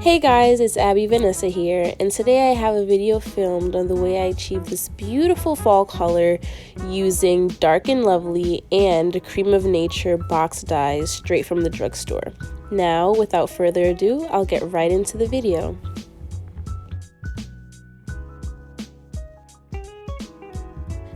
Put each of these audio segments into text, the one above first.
Hey guys, it's abbivanessa here, and today I have a video filmed on the way I achieved this beautiful fall color using Dark and Lovely and Cream of Nature box dyes straight from the drugstore. Now, without further ado, I'll get right into the video.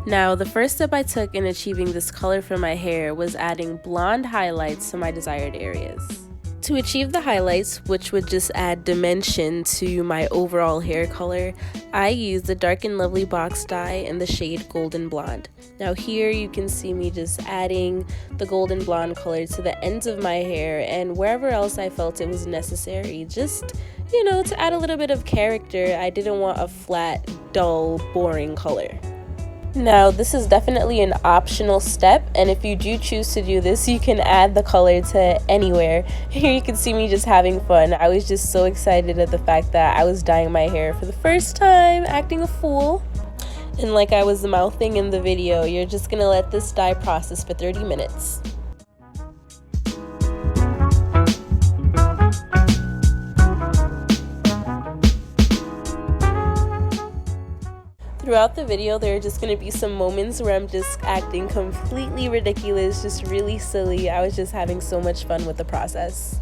Now, the first step I took in achieving this color for my hair was adding blonde highlights to my desired areas. To achieve the highlights, which would just add dimension to my overall hair color, I used the Dark and Lovely box dye in the shade Golden Blonde. Now here you can see me just adding the golden blonde color to the ends of my hair and wherever else I felt it was necessary, just, to add a little bit of character. I didn't want a flat, dull, boring color. Now, this is definitely an optional step, and if you do choose to do this, you can add the color to anywhere. Here you can see me just having fun. I was just so excited at the fact that I was dyeing my hair for the first time, acting a fool. And like I was mouthing in the video, you're just gonna let this dye process for 30 minutes. Throughout the video, there are just going to be some moments where I'm just acting completely ridiculous, just really silly. I was just having so much fun with the process.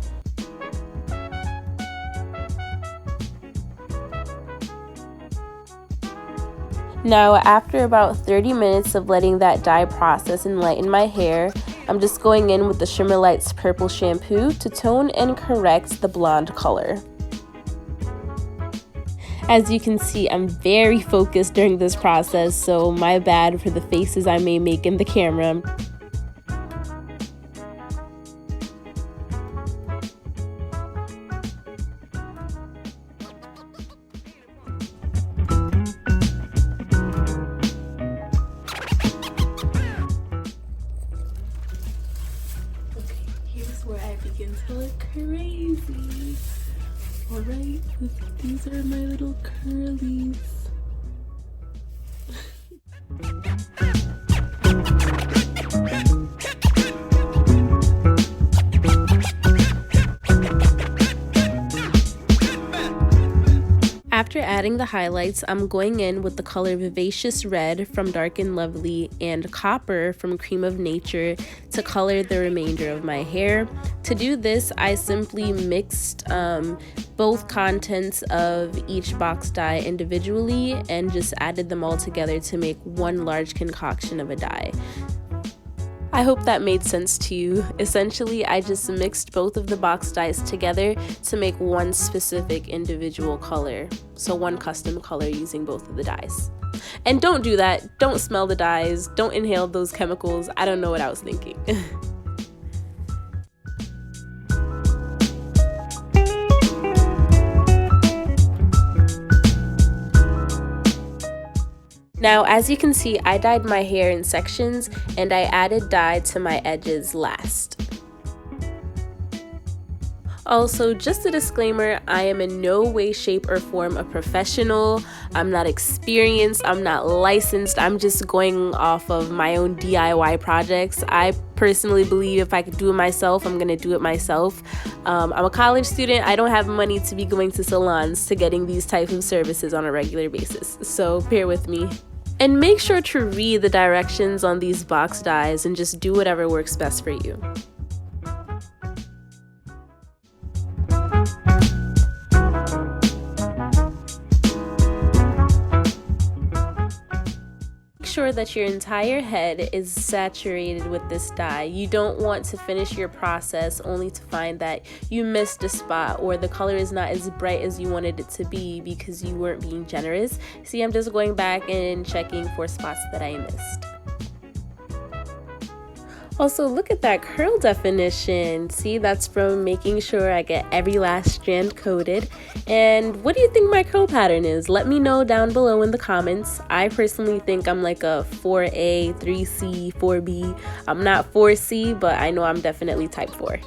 Now, after about 30 minutes of letting that dye process and lighten my hair, I'm just going in with the Shimmer Lights Purple Shampoo to tone and correct the blonde color. As you can see, I'm very focused during this process, so my bad for the faces I may make in the camera. Okay, here's where I begin to look crazy. Alright, these are my little curlies. After adding the highlights, I'm going in with the color Vivacious Red from Dark and Lovely and Copper from Cream of Nature to color the remainder of my hair. To do this, I simply mixed both contents of each box dye individually and just added them all together to make one large concoction of a dye. I hope that made sense to you. Essentially, I just mixed both of the box dyes together to make one specific individual color. So one custom color using both of the dyes. And don't do that. Don't smell the dyes. Don't inhale those chemicals. I don't know what I was thinking. Now, as you can see, I dyed my hair in sections and I added dye to my edges last. Also, just a disclaimer, I am in no way, shape, or form a professional. I'm not experienced, I'm not licensed, I'm just going off of my own DIY projects. I personally believe if I could do it myself, I'm gonna do it myself. I'm a college student, I don't have money to be going to salons to getting these types of services on a regular basis, so bear with me. And make sure to read the directions on these box dyes and just do whatever works best for you. Make sure that your entire head is saturated with this dye. You don't want to finish your process only to find that you missed a spot or the color is not as bright as you wanted it to be because you weren't being generous. See, I'm just going back and checking for spots that I missed. Also, look at that curl definition. See, that's from making sure I get every last strand coated. And what do you think my curl pattern is? Let me know down below in the comments. I personally think I'm like a 4A, 3C, 4B. I'm not 4C, but I know I'm definitely type 4.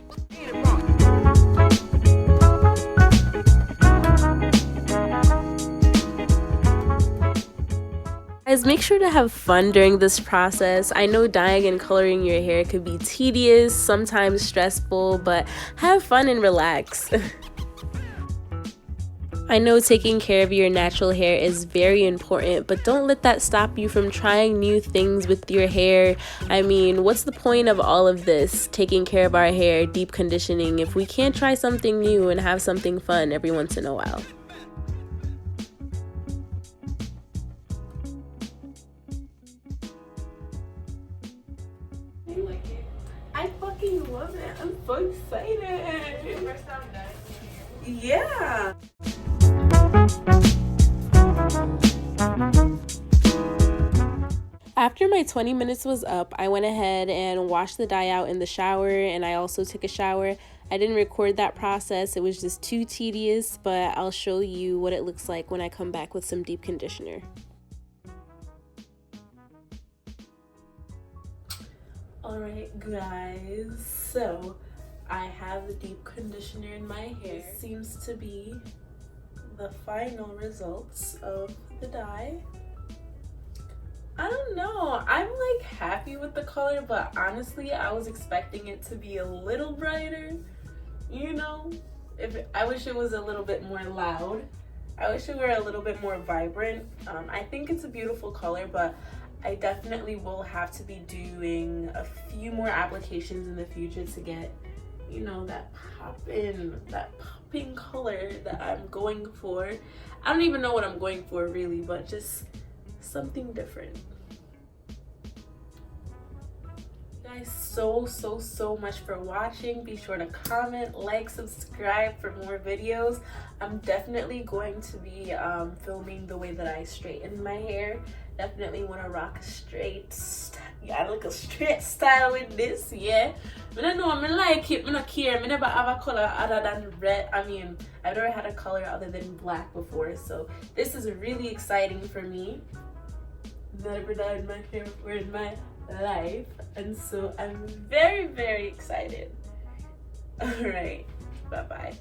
Guys, make sure to have fun during this process. I know dyeing and coloring your hair could be tedious, sometimes stressful, but have fun and relax. I know taking care of your natural hair is very important, but don't let that stop you from trying new things with your hair. I mean, what's the point of all of this, taking care of our hair, deep conditioning, if we can't try something new and have something fun every once in a while? You like it? I fucking love it. I'm so excited. Your first time done? Yeah. After my 20 minutes was up, I went ahead and washed the dye out in the shower, and I also took a shower. I didn't record that process. It was just too tedious, but I'll show you what it looks like when I come back with some deep conditioner. Alright guys, so I have the deep conditioner in my hair. This seems to be the final results of the dye. I don't know, I'm like happy with the color, but honestly I was expecting it to be a little brighter, you know? I wish it was a little bit more loud. I wish it were a little bit more vibrant. I think it's a beautiful color, but I definitely will have to be doing a few more applications in the future to get, you know, that popping color that I'm going for. I don't even know what I'm going for really, but just something different. Guys, so much for watching. Be sure to comment, like, subscribe for more videos. I'm definitely going to be filming the way that I straighten my hair. Definitely want to rock a straight I like a straight style with this. Yeah, I don't know, I like it. I don't care. I never have a color other than red. I mean, I've never had a color other than black before, so this is really exciting for me. Never dyed my hair before in my life, and so I'm very excited. All right, bye bye.